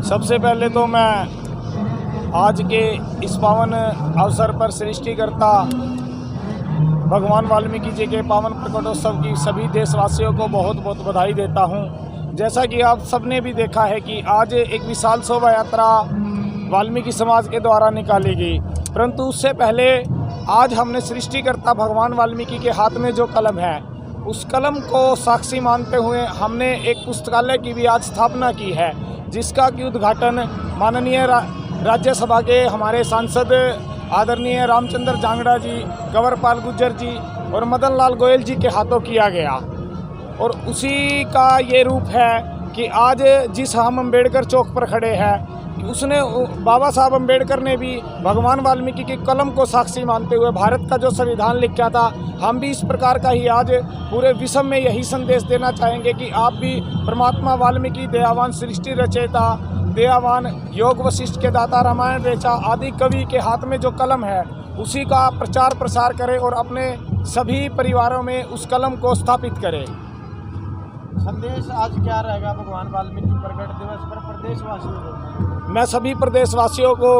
सबसे पहले तो मैं आज के इस पावन अवसर पर सृष्टिकर्ता भगवान वाल्मीकि जी के पावन प्रकटोत्सव की सभी देशवासियों को बहुत बहुत बधाई देता हूं। जैसा कि आप सबने भी देखा है कि आज एक विशाल शोभा यात्रा वाल्मीकि समाज के द्वारा निकाली गई, परंतु उससे पहले आज हमने सृष्टिकर्ता भगवान वाल्मीकि के हाथ में जो कलम है उस कलम को साक्षी मानते हुए हमने एक पुस्तकालय की भी आज स्थापना की है, जिसका कि उद्घाटन माननीय राज्यसभा के हमारे सांसद आदरणीय रामचंद्र जांगड़ा जी, कंवरपाल गुर्जर जी और मदन लाल गोयल जी के हाथों किया गया। और उसी का ये रूप है कि आज जिस हम अम्बेडकर चौक पर खड़े हैं, उसने बाबा साहब अम्बेडकर ने भी भगवान वाल्मीकि की कलम को साक्षी मानते हुए भारत का जो संविधान लिखा था, हम भी इस प्रकार का ही आज पूरे विश्व में यही संदेश देना चाहेंगे कि आप भी परमात्मा वाल्मीकि दयावान सृष्टि रचयिता, दयावान योग वशिष्ठ के दाता, रामायण रेचा आदि कवि के हाथ में जो कलम है उसी का प्रचार प्रसार करें और अपने सभी परिवारों में उस कलम को स्थापित करें। संदेश आज क्या रहेगा भगवान वाल्मीकि प्रकट दिवस पर प्रदेशवासियों को? मैं सभी प्रदेशवासियों को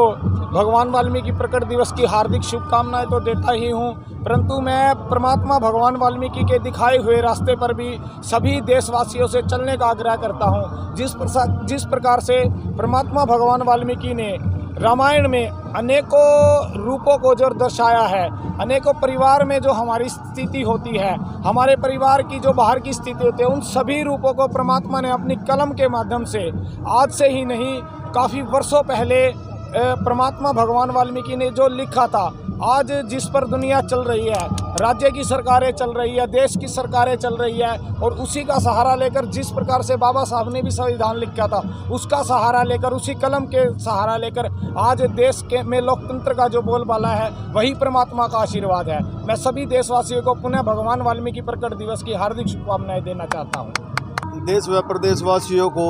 भगवान वाल्मीकि प्रकट दिवस की हार्दिक शुभकामनाएं तो देता ही हूं, परंतु मैं परमात्मा भगवान वाल्मीकि के दिखाए हुए रास्ते पर भी सभी देशवासियों से चलने का आग्रह करता हूं। जिस प्रकार से परमात्मा भगवान वाल्मीकि ने रामायण में अनेकों रूपों को जो दर्शाया है, अनेकों परिवार में जो हमारी स्थिति होती है, हमारे परिवार की जो बाहर की स्थिति होती है, उन सभी रूपों को परमात्मा ने अपनी कलम के माध्यम से आज से ही नहीं काफ़ी वर्षों पहले परमात्मा भगवान वाल्मीकि ने जो लिखा था, आज जिस पर दुनिया चल रही है, राज्य की सरकारें चल रही है, देश की सरकारें चल रही है, और उसी का सहारा लेकर जिस प्रकार से बाबा साहब ने भी संविधान लिखा था उसका सहारा लेकर, उसी कलम के सहारा लेकर आज देश के में लोकतंत्र का जो बोलबाला है वही परमात्मा का आशीर्वाद है। मैं सभी देशवासियों को पुनः भगवान वाल्मीकि प्रकट दिवस की हार्दिक शुभकामनाएं देना चाहता हूँ। देश व प्रदेशवासियों को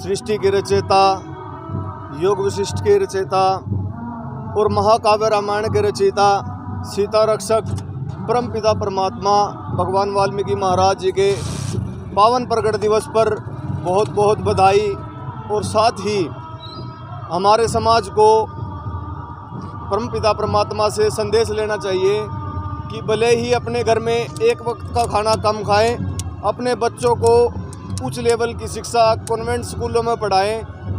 सृष्टि के रचयिता, योग वशिष्ठ के रचयिता और महाकाव्य रामायण के रचयिता, सीता रक्षक परमपिता परमात्मा भगवान वाल्मीकि महाराज जी के पावन प्रकट दिवस पर बहुत बहुत बधाई। और साथ ही हमारे समाज को परमपिता परमात्मा से संदेश लेना चाहिए कि भले ही अपने घर में एक वक्त का खाना कम खाएं, अपने बच्चों को उच्च लेवल की शिक्षा कॉन्वेंट स्कूलों में पढ़ाएं।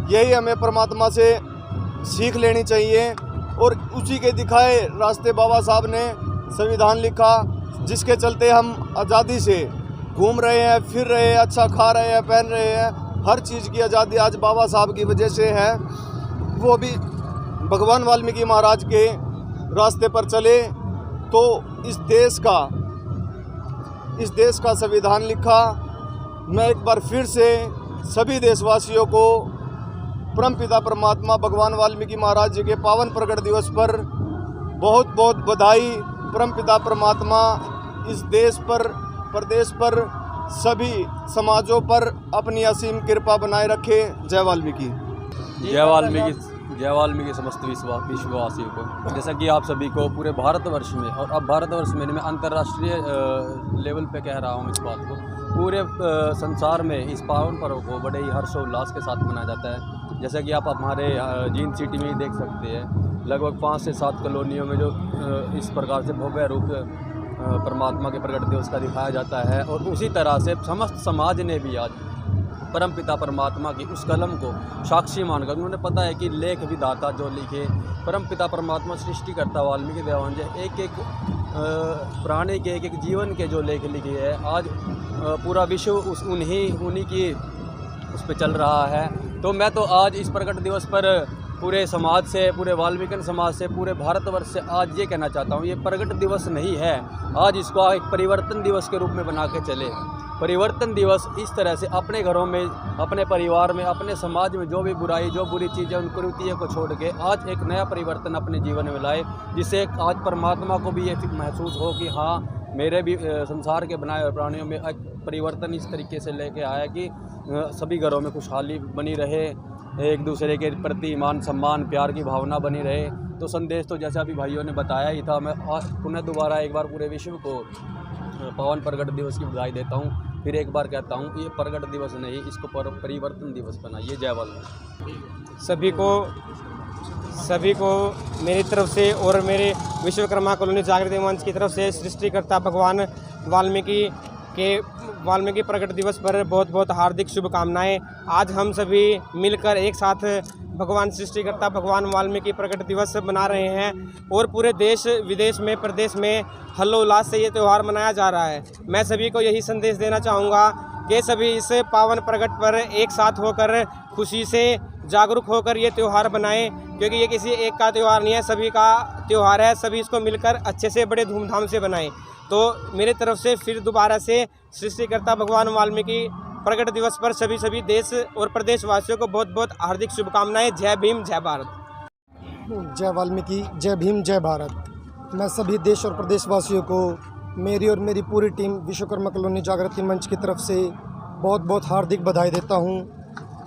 यही हमें परमात्मा से सीख लेनी चाहिए। और उसी के दिखाए रास्ते बाबा साहब ने संविधान लिखा, जिसके चलते हम आज़ादी से घूम रहे हैं, फिर रहे हैं, अच्छा खा रहे हैं, पहन रहे हैं। हर चीज़ की आज़ादी आज बाबा साहब की वजह से है। वो भी भगवान वाल्मीकि महाराज के रास्ते पर चले तो इस देश का संविधान लिखा। मैं एक बार फिर से सभी देशवासियों को परमपिता परमात्मा भगवान वाल्मीकि महाराज जी के पावन प्रकट दिवस पर बहुत बहुत बधाई। परमपिता परमात्मा इस देश पर, प्रदेश पर सभी समाजों पर अपनी असीम कृपा बनाए रखे। जय वाल्मीकि। जय वाल्मीकि समस्त विश्ववासियों को। जैसा कि आप सभी को पूरे भारतवर्ष में, और अब भारतवर्ष में मैं अंतर्राष्ट्रीय लेवल पे कह रहा हूँ इस बात को, पूरे संसार में इस पावन पर्व को बड़े ही हर्षोल्लास के साथ मनाया जाता है। जैसा कि आप हमारे जींद सिटी में ही देख सकते हैं, लगभग 5 से 7 कॉलोनियों में जो इस प्रकार से भव्य रूप परमात्मा के प्रकट दिवस का दिखाया जाता है। और उसी तरह से समस्त समाज ने भी आज परमपिता परमात्मा की उस कलम को साक्षी मानकर, उन्होंने पता है कि लेख विधाता जो लिखे परमपिता परमात्मा सृष्टिकर्ता वाल्मीकि देवान जी, एक एक प्राणी के, एक एक जीवन के जो लेख लिखे हैं, आज पूरा विश्व उन्हीं की उस पर चल रहा है। तो मैं तो आज इस प्रकट दिवस पर पूरे समाज से, पूरे वाल्मीकि समाज से, पूरे भारतवर्ष से आज ये कहना चाहता हूँ, ये प्रकट दिवस नहीं है, आज इसको एक परिवर्तन दिवस के रूप में बना के चले। परिवर्तन दिवस इस तरह से अपने घरों में, अपने परिवार में, अपने समाज में जो भी बुराई, जो बुरी चीज़ें, उन कुरीतियों को छोड़ के आज एक नया परिवर्तन अपने जीवन में लाए, जिससे आज परमात्मा को भी ये महसूस हो कि हाँ, मेरे भी संसार के बनाए हुए प्राणियों में एक परिवर्तन इस तरीके से लेके आया कि सभी घरों में खुशहाली बनी रहे, एक दूसरे के प्रति मान सम्मान प्यार की भावना बनी रहे। तो संदेश तो जैसा अभी भाइयों ने बताया ही था, मैं पुनः दोबारा एक बार पूरे विश्व को पावन प्रगट दिवस की बधाई देता हूँ। फिर एक बार कहता हूँ, ये प्रगट दिवस नहीं, इसको परिवर्तन दिवस बनाइए। जय वाल्मीकि। सभी को मेरी तरफ से और मेरे विश्वकर्मा कॉलोनी जागृति मंच की तरफ से सृष्टिकर्ता भगवान वाल्मीकि प्रकट दिवस पर बहुत बहुत हार्दिक शुभकामनाएं। आज हम सभी मिलकर एक साथ भगवान सृष्टिकर्ता भगवान वाल्मीकि प्रकट दिवस मना रहे हैं और पूरे देश विदेश में, प्रदेश में हर्षोल्लास से ये त्यौहार मनाया जा रहा है। मैं सभी को यही संदेश देना चाहूँगा कि सभी इस पावन प्रकट पर एक साथ होकर खुशी से जागरूक होकर ये त्यौहार बनाएं, क्योंकि ये किसी एक का त्यौहार नहीं है, सभी का त्यौहार है। सभी इसको मिलकर अच्छे से बड़े धूमधाम से बनाएं। तो मेरी तरफ से फिर दोबारा से सृष्टिकर्ता भगवान वाल्मीकि प्रकट दिवस पर सभी देश और प्रदेशवासियों को बहुत बहुत हार्दिक शुभकामनाएं। जय भीम, जय भारत। जय वाल्मीकि, जय भीम, जय भारत। मैं सभी देश और प्रदेशवासियों को मेरी और मेरी पूरी टीम विश्वकर्मा कॉलोनी जागृति मंच की तरफ से बहुत बहुत हार्दिक बधाई देता हूं।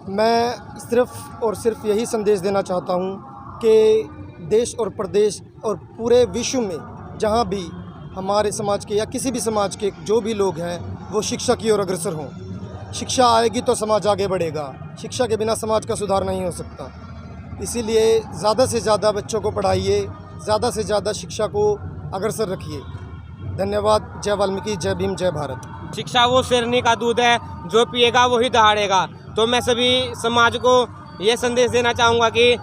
मैं सिर्फ़ और सिर्फ यही संदेश देना चाहता हूं कि देश और प्रदेश और पूरे विश्व में जहां भी हमारे समाज के या किसी भी समाज के जो भी लोग हैं, वो शिक्षा की ओर अग्रसर हों। शिक्षा आएगी तो समाज आगे बढ़ेगा, शिक्षा के बिना समाज का सुधार नहीं हो सकता। इसीलिए ज़्यादा से ज़्यादा बच्चों को पढ़ाइए, ज़्यादा से ज़्यादा शिक्षा को अग्रसर रखिए। धन्यवाद। जय वाल्मीकि, जय भीम, जय भारत। शिक्षा वो शेरनी का दूध है, जो पिएगा वही दहाड़ेगा। तो मैं सभी समाज को ये संदेश देना चाहूँगा कि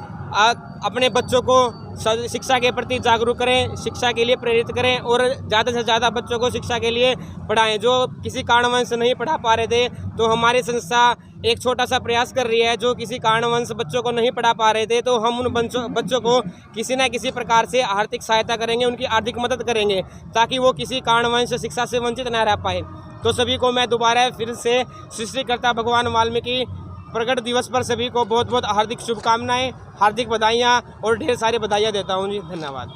अपने बच्चों को शिक्षा के प्रति जागरूक करें, शिक्षा के लिए प्रेरित करें और ज़्यादा से ज़्यादा बच्चों को शिक्षा के लिए पढ़ाएं। जो किसी कारणवश नहीं पढ़ा पा रहे थे, तो हमारी संस्था एक छोटा सा प्रयास कर रही है। जो किसी कारणवश बच्चों को नहीं पढ़ा पा रहे थे, तो हम उन बच्चों को किसी न किसी प्रकार से आर्थिक सहायता करेंगे, उनकी आर्थिक मदद करेंगे, ताकि वो किसी कारणवश शिक्षा से वंचित न रह पाए। तो सभी को मैं दोबारा फिर से सृष्टिकर्ता भगवान वाल्मीकि प्रकट दिवस पर सभी को बहुत बहुत हार्दिक शुभकामनाएं, हार्दिक बधाइयाँ और ढेर सारी बधाइयाँ देता हूँ जी। धन्यवाद।